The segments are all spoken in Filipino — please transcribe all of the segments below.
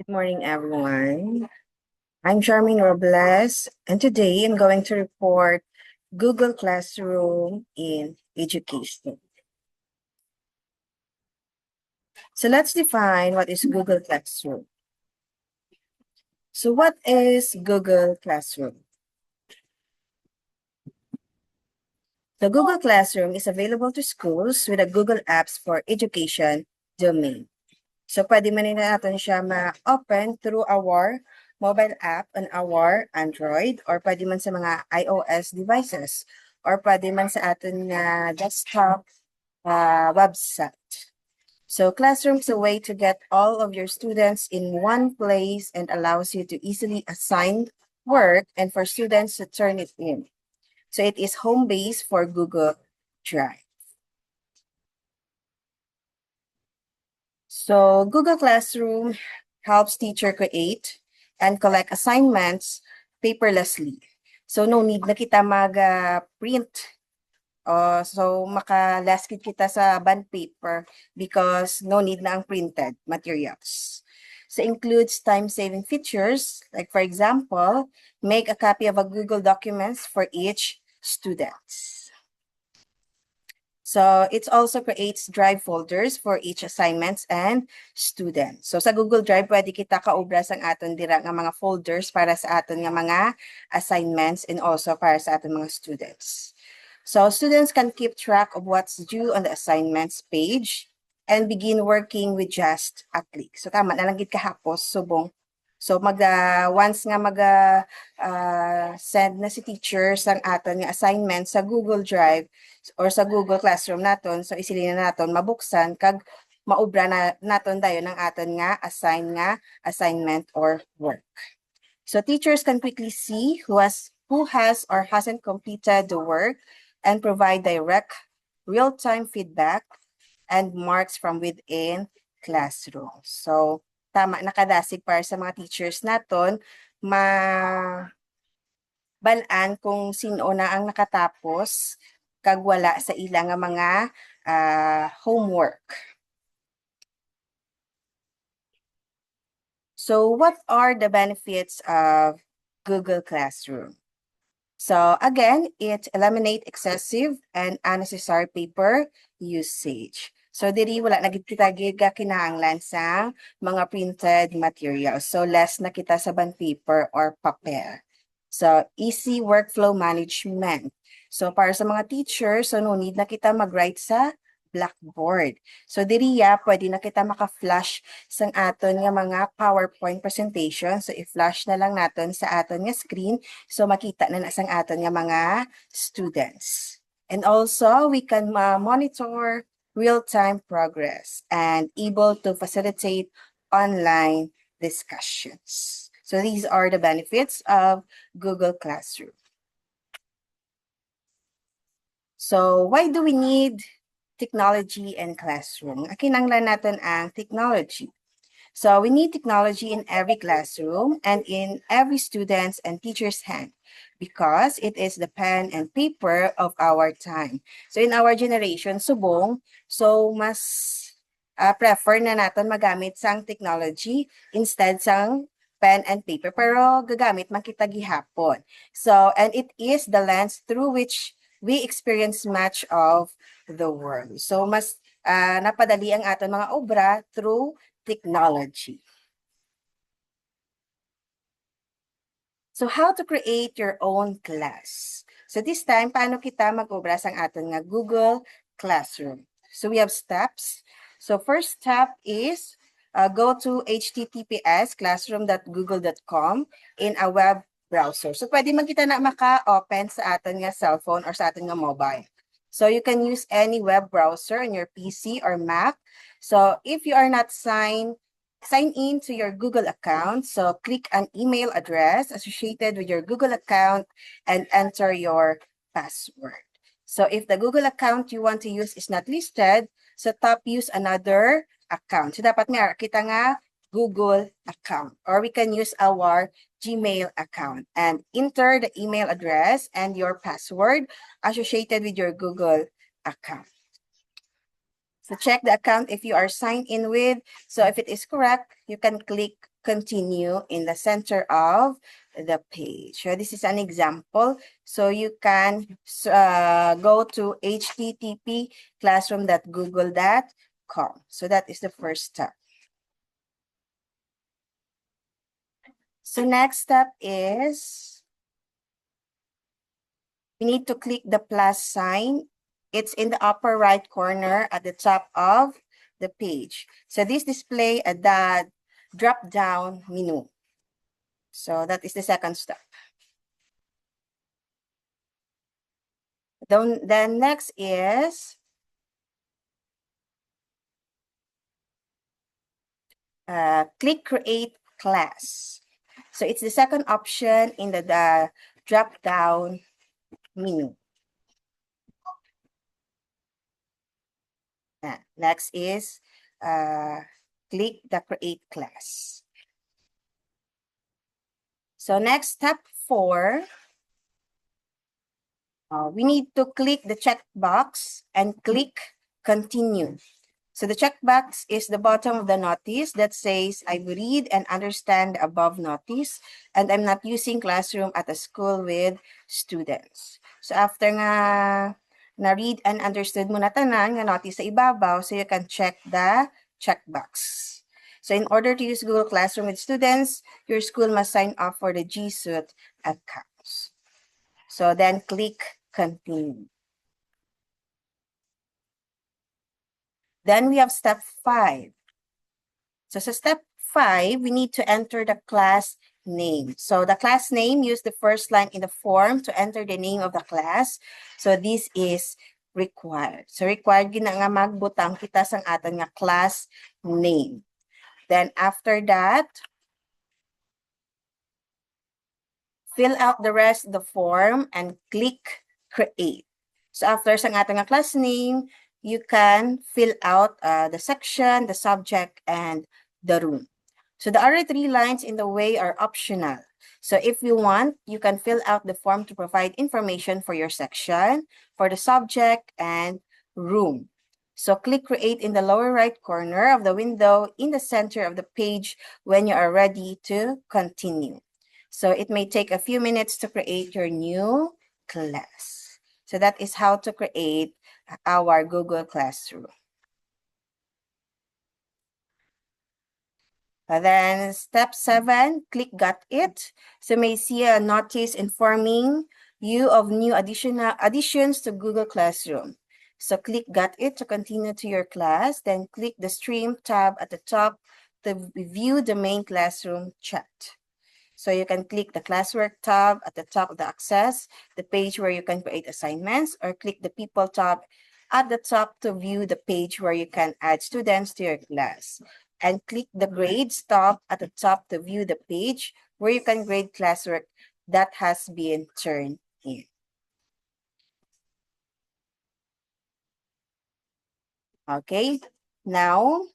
Morning, everyone. I'm Charmaine Robles, and today I'm going to report Google Classroom in education. So let's define what is Google Classroom. So what is Google Classroom? The Google Classroom is available to schools with a Google Apps for Education domain. So pwede man natin siya ma-open through our mobile app on our Android or pwede man sa mga iOS devices or pwede man sa atin na desktop website. So Classroom is a way to get all of your students in one place and allows you to easily assign work and for students to turn it in. So it is home base for Google Drive. So Google Classroom helps teacher create and collect assignments paperlessly. So no need na kita mag-print. So maka-last kita sa bond paper because no need na ang printed materials. So includes time-saving features, like for example, make a copy of a Google Documents for each student. So it also creates Drive folders for each assignments and student. So sa Google Drive, pwede kita kaubras ang aton dira nga mga folders para sa aton nga mga assignments and also para sa aton mga students. So students can keep track of what's due on the assignments page and begin working with just a click. So tama na lang gid kahapos subong. So once nga send na si teacher sang aton nga assignment sa Google Drive or sa Google Classroom naton, so isilina naton mabuksan kag maubra na naton dayon ang aton nga assignment or work. So teachers can quickly see who has or hasn't completed the work and provide direct real-time feedback and marks from within classroom. So tama nakadasig para sa mga teachers naton balaan kung sino na ang nakatapos kag wala sa ilang mga homework. So what are the benefits of Google Classroom? So again, it eliminates excessive and unnecessary paper usage. So diri wala na gid kita kinahanglan sa mga printed materials. So less na kita sa bond paper or papel. So easy workflow management. So para sa mga teachers, so no need na kita mag-write sa blackboard. So diriya pwede na kita maka-flash sang aton nga mga PowerPoint presentation. So i-flash na lang naton sa aton nga screen so makita na sang aton nga mga students. And also we can monitor real-time progress and able to facilitate online discussions. So these are the benefits of Google Classroom. So why do we need technology and classroom? Kinanglan natin ang technology. So we need technology in every classroom and in every student's and teacher's hand because it is the pen and paper of our time. So in our generation, subong, so mas prefer na natin magamit sang technology instead sang pen and paper. Pero gagamit man kita gihapon. So, and it is the lens through which we experience much of the world. So mas napadali ang aton mga obra through technology. So how to create your own class? So this time, paano kita mag-obra sang aton nga Google Classroom? So we have steps. So first step is go to https://classroom.google.com in a web browser. So pwede man kita na maka-open sa aton nga cellphone or sa aton nga mobile. So you can use any web browser on your PC or Mac. So if you are not sign in to your Google account. So click an email address associated with your Google account and enter your password. So if the Google account you want to use is not listed, so tap use another account. So dapat nga kita nga Google account or we can use our Gmail account and enter the email address and your password associated with your Google account. So check the account if you are signed in with. So if it is correct, you can click continue in the center of the page. So this is an example. So you can go to http://classroom.google.com. So that is the first step. So next step is we need to click the plus sign. It's in the upper right corner at the top of the page. So this display the drop down menu. So that is the second step. Then next is click create class. So it's the second option in the drop down menu. Next is click the create class. So next, step 4, we need to click the checkbox and click continue. So the checkbox is the bottom of the notice that says, I read and understand the above notice, and I'm not using classroom at a school with students. So after nga na-read and understood mo na tanan nga notice sa ibabaw, so you can check the checkbox. So in order to use Google Classroom with students, your school must sign up for the G Suite accounts. So then click continue. Then we have step 5. So step 5, we need to enter the class name. So the class name, use the first line in the form to enter the name of the class. So this is required. So required gina nga magbutang kita sang aton nga class name. Then after that, fill out the rest of the form and click create. So after sang aton nga class name, you can fill out the section, the subject, and the room. So the other 3 lines in the way are optional. So if you want, you can fill out the form to provide information for your section, for the subject, and room. So click create in the lower right corner of the window in the center of the page when you are ready to continue. So it may take a few minutes to create your new class. So that is how to create our Google Classroom. Then step 7, click got it. So you may see a notice informing you of new additions to Google Classroom. So click got it to continue to your class. Then click the stream tab at the top to view the main classroom chat. So you can click the classwork tab at the top of the access, the page where you can create assignments, or click the people tab at the top to view the page where you can add students to your class. And click the grades tab at the top to view the page where you can grade classwork that has been turned in. Okay, now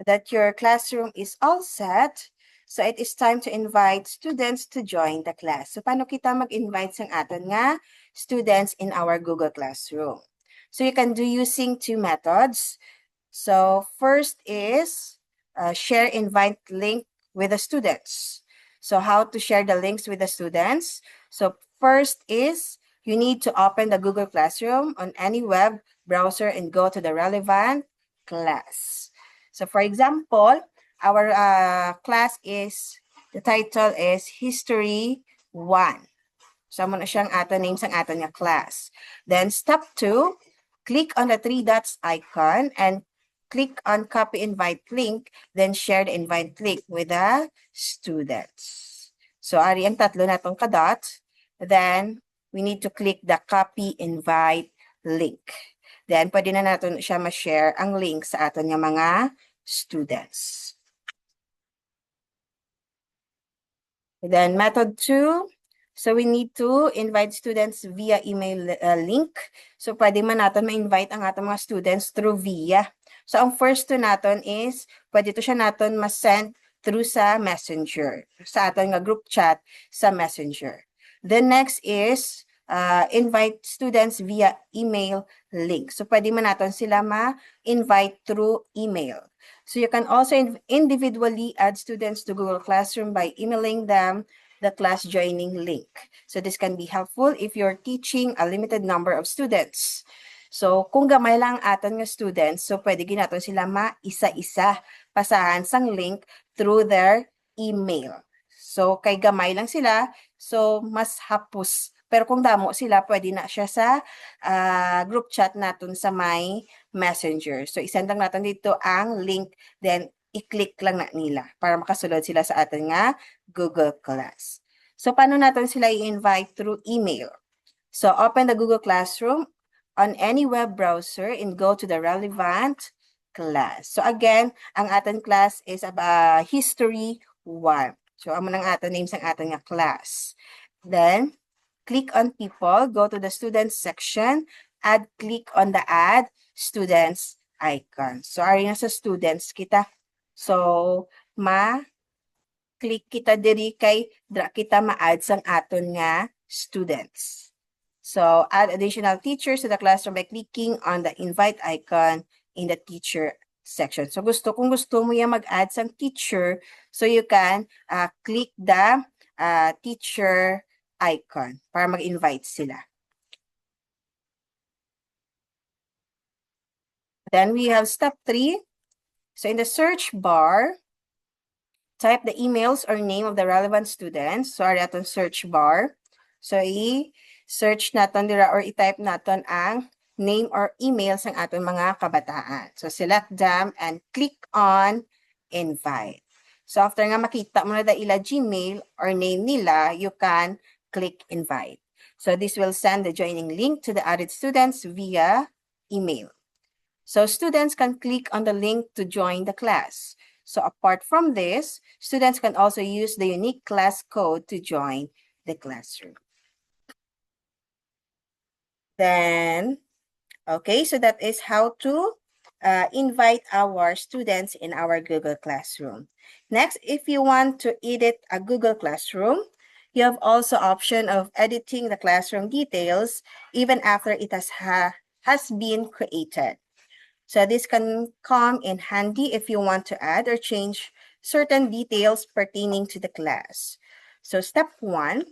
that your classroom is all set, so it is time to invite students to join the class. So paano kita mag-invite sang aton nga students in our Google Classroom? So you can do using 2 methods. So first is share invite link with the students. So how to share the links with the students? So first is you need to open the Google Classroom on any web browser and go to the relevant class. So for example, our class is, the title is History 1. So mo na siyang ato name sang ato nga class. Then step 2, click on the 3 dots icon and click on copy invite link, then share the invite link with the students. So ari ang tatlo natong kadot. Then we need to click the copy invite link. Then pwede na natin siya ma-share ang link sa aton nga mga students. Then method 2, so we need to invite students via email link. So pwede man natin ma-invite ang atong mga students through via. So ang first to natin is, pwede to siya natin ma-send through sa Messenger, sa aton nga group chat sa Messenger. The next is, invite students via email link. So pwede man natin sila ma-invite through email. So you can also individually add students to Google Classroom by emailing them the class joining link. So this can be helpful if you're teaching a limited number of students. So kung gamay lang aton nga students, so pwede ginaton sila ma-isa-isa pasahan sang link through their email. So kay gamay lang sila, so mas hapus. Pero kung damo sila, pwede na siya sa group chat natin sa may messenger. So isend lang natin dito ang link, then i-click lang na nila para makasulod sila sa atin nga Google Class. So paano natin sila i-invite through email? So open the Google Classroom on any web browser and go to the relevant class. So again, ang ating class is History 1. So amo nang ating names ang ating nga class. Then click on people, go to the students section, click on the add students icon. So ari na sa students kita. So click kita diri kay kita ma-add sang aton nga students. So add additional teachers to the classroom by clicking on the invite icon in the teacher section. So kung gusto mo yung mag-add sang teacher, so you can click the teacher icon para mag-invite sila. Then we have step 3. So in the search bar, type the emails or name of the relevant students. So ari aton search bar. So i-search naton dira or i-type naton ang name or emails ng aton mga kabataan. So select them and click on invite. So after nga makita mo na da ila Gmail or name nila, you can click invite. So this will send the joining link to the added students via email. So students can click on the link to join the class. So apart from this, students can also use the unique class code to join the classroom. Then, okay, so that is how to invite our students in our Google Classroom. Next, if you want to edit a Google Classroom, you have also option of editing the classroom details even after it has been created. So this can come in handy if you want to add or change certain details pertaining to the class. So step 1,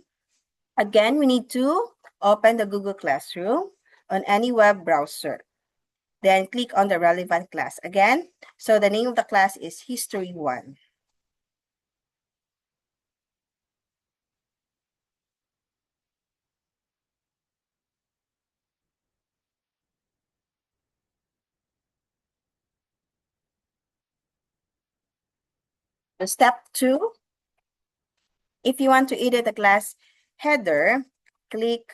again, we need to open the Google Classroom on any web browser. Then click on the relevant class again. So the name of the class is History 1. So step 2, if you want to edit the class header, click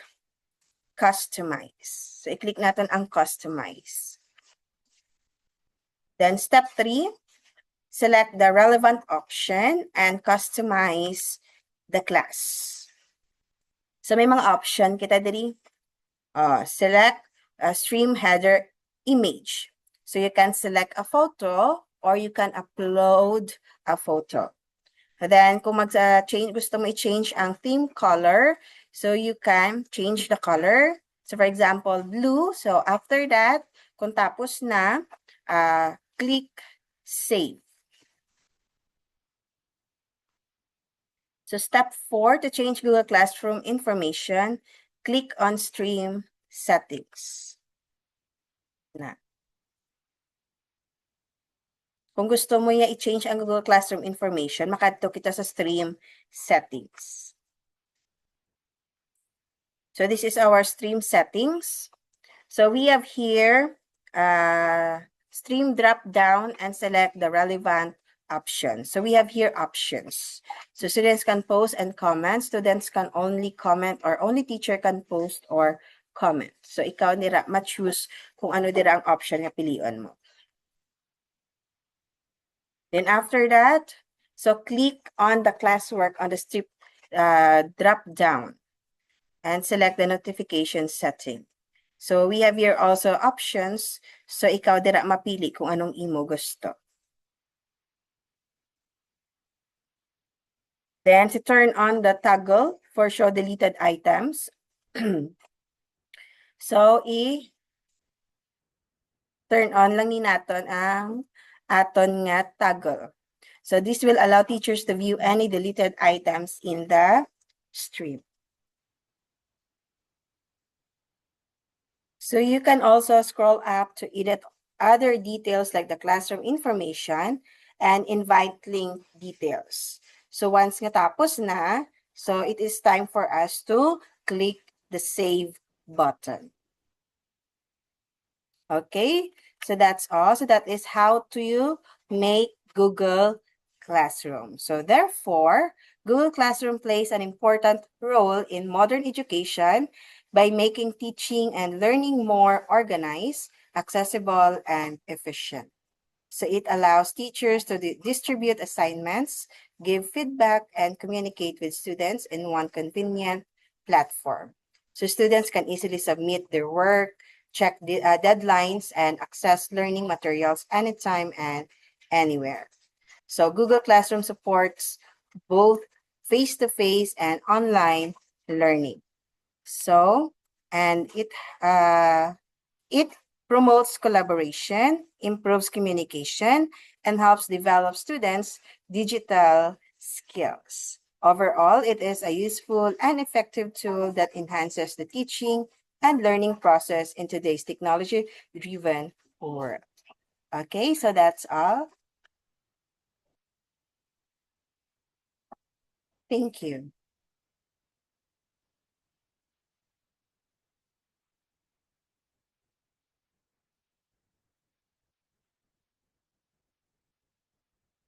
Customize. So i-click natin ang Customize. Then step 3, select the relevant option and customize the class. So may mga option kita diri. Select a stream header image. So you can select a photo or you can upload a photo. Then kung gusto mo i-change ang theme color, so you can change the color. So for example, blue. So after that, kung tapos na, click Save. So step 4, to change Google Classroom information, click on Stream Settings. Na. Kung gusto mo niya i-change ang Google Classroom information, makadto kita sa Stream Settings. So this is our Stream Settings. So we have here Stream drop down and select the relevant options. So we have here options. So students can post and comment. Students can only comment or only teacher can post or comment. So ikaw nira ma-choose kung ano dira ang option nga pilion mo. Then after that, so click on the classwork on the strip drop down and select the notification setting. So we have here also options. So ikaw dira mapili kung anong imo gusto. Then to turn on the toggle for show deleted items, So, turn on lang ni naton ang aton nga toggle. So, this will allow teachers to view any deleted items in the stream. So, you can also scroll up to edit other details like the classroom information and invite link details. So, once nga tapos na, so it is time for us to click the save button. Okay, so that's all. So that is how to make Google Classroom. So therefore, Google Classroom plays an important role in modern education by making teaching and learning more organized, accessible, and efficient. So it allows teachers to distribute assignments, give feedback, and communicate with students in one convenient platform. So students can easily submit their work, check the deadlines, and access learning materials anytime and anywhere. So Google Classroom supports both face-to-face and online learning. So, and it promotes collaboration, improves communication, and helps develop students' digital skills. Overall, it is a useful and effective tool that enhances the teaching and learning process in today's technology-driven world. Okay, so that's all. Thank you.